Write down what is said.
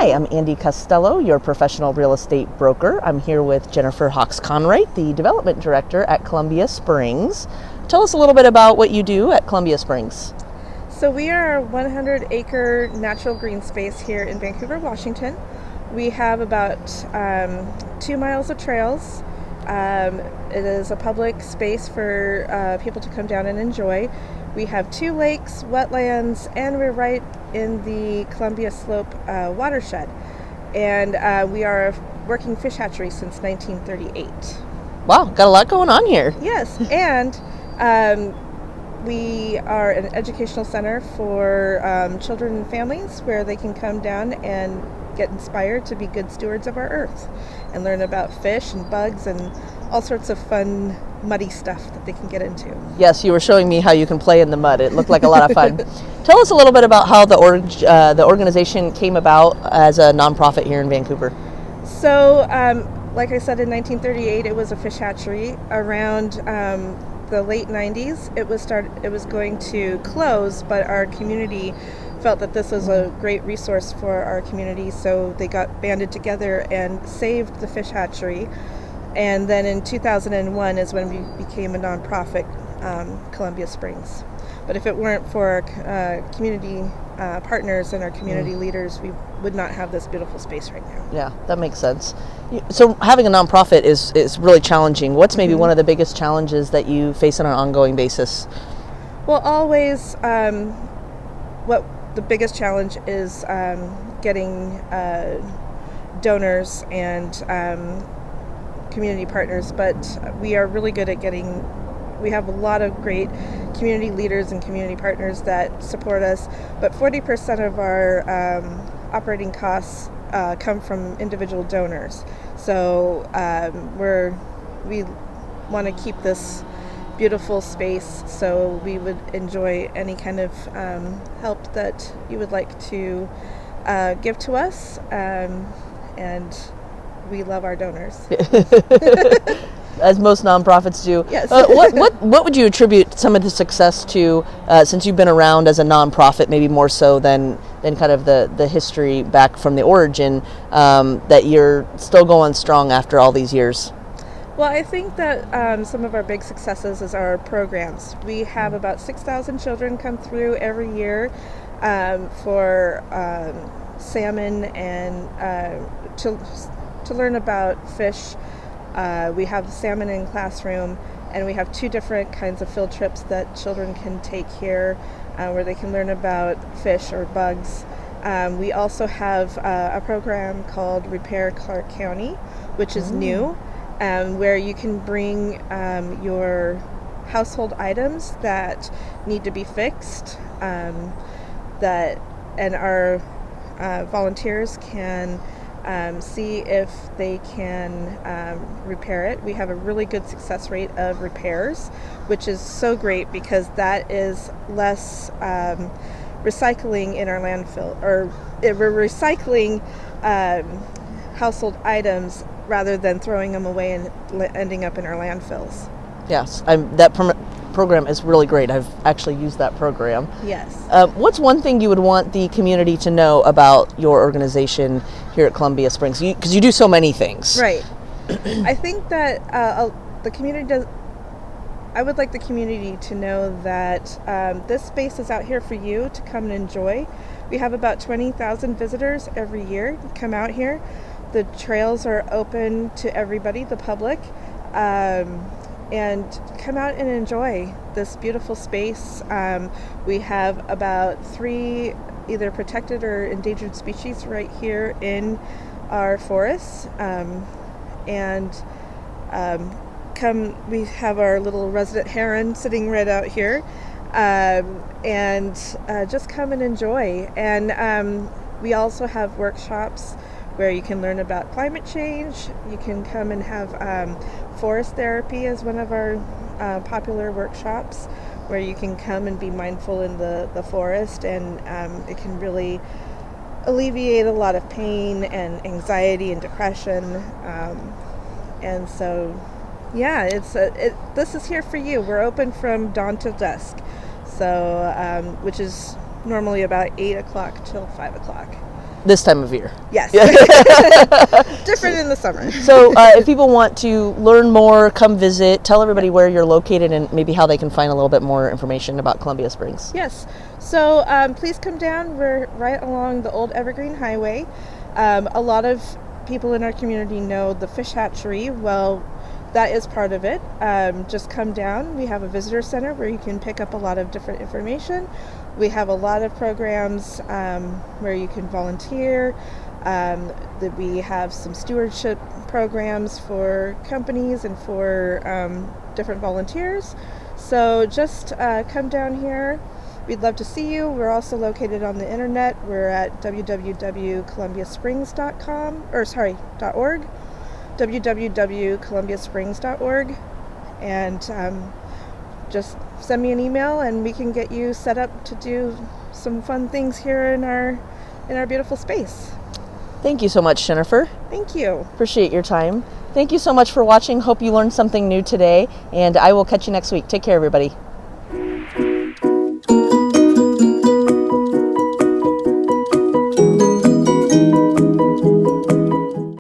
Hi, I'm Andy Costello, your professional real estate broker. I'm here with Jennifer Hawks-Conwright, the development director at Columbia Springs. Tell us a little bit about what you do at Columbia Springs. So we are a 100-acre natural green space here in Vancouver, Washington. We have about 2 miles of trails. It is a public space for people to come down and enjoy. We have 2 lakes, wetlands, and we're right in the Columbia Slope watershed. And we are a working fish hatchery since 1938. Wow, got a lot going on here. Yes, and we are an educational center for children and families where they can come down and get inspired to be good stewards of our earth and learn about fish and bugs and all sorts of fun, muddy stuff that they can get into. Yes, you were showing me how you can play in the mud. It looked like a lot of fun. Tell us a little bit about how the organization came about as a nonprofit here in Vancouver. So, like I said, in 1938, it was a fish hatchery. Around the late 90s, it was going to close, but our community felt that this was a great resource for our community, so they got banded together and saved the fish hatchery. And then in 2001 is when we became a nonprofit, Columbia Springs. But if it weren't for our community partners and our community leaders, we would not have this beautiful space right now. Yeah, that makes sense. So having a nonprofit is really challenging. What's maybe one of the biggest challenges that you face on an ongoing basis? Well, always what the biggest challenge is getting donors and community partners, but we are really good at we have a lot of great community leaders and community partners that support us, but 40% of our operating costs come from individual donors. So we want to keep this beautiful space, so we would enjoy any kind of help that you would like to give to us, and we love our donors. As most nonprofits do. Yes. What would you attribute some of the success to, since you've been around as a nonprofit, maybe more so than kind of the history back from the origin, that you're still going strong after all these years? Well, I think that some of our big successes is our programs. We have about 6,000 children come through every year for salmon and to learn about fish. We have salmon in classroom, and we have 2 different kinds of field trips that children can take here where they can learn about fish or bugs. We also have a program called Repair Clark County, which is new, where you can bring your household items that need to be fixed, and our volunteers can see if they can repair it. We have a really good success rate of repairs, which is so great because that is less recycling in our landfill, or we're recycling household items rather than throwing them away and ending up in our landfills. Yes, that program is really great. I've actually used that program. Yes. What's one thing you would want the community to know about your organization here at Columbia Springs? Because you do so many things. Right. I think that the community I would like the community to know that this space is out here for you to come and enjoy. We have about 20,000 visitors every year come out here. The trails are open to everybody, the public. And come out and enjoy this beautiful space. We have about 3 either protected or endangered species right here in our forests. We have our little resident heron sitting right out here. And just come and enjoy. And we also have workshops where you can learn about climate change. You can come and have forest therapy as one of our popular workshops, where you can come and be mindful in the forest, and it can really alleviate a lot of pain and anxiety and depression. And so, yeah, this is here for you. We're open from dawn till dusk, so which is normally about 8 o'clock till 5 o'clock. this time of year. Yes. Different in the summer. So if people want to learn more, come visit, tell everybody where you're located and maybe how they can find a little bit more information about Columbia Springs. Yes. So please come down. We're right along the old Evergreen Highway. A lot of people in our community know the fish hatchery. Well, that is part of it. Just come down. We have a visitor center where you can pick up a lot of different information. We have a lot of programs where you can volunteer. We have some stewardship programs for companies and for different volunteers. So just come down here. We'd love to see you. We're also located on the internet. We're at www.columbiasprings.org, www.columbiasprings.org, and just send me an email and we can get you set up to do some fun things here in our beautiful space. Thank you so much, Jennifer. Thank you. Appreciate your time. Thank you so much for watching. Hope you learned something new today, and I will catch you next week. Take care, everybody.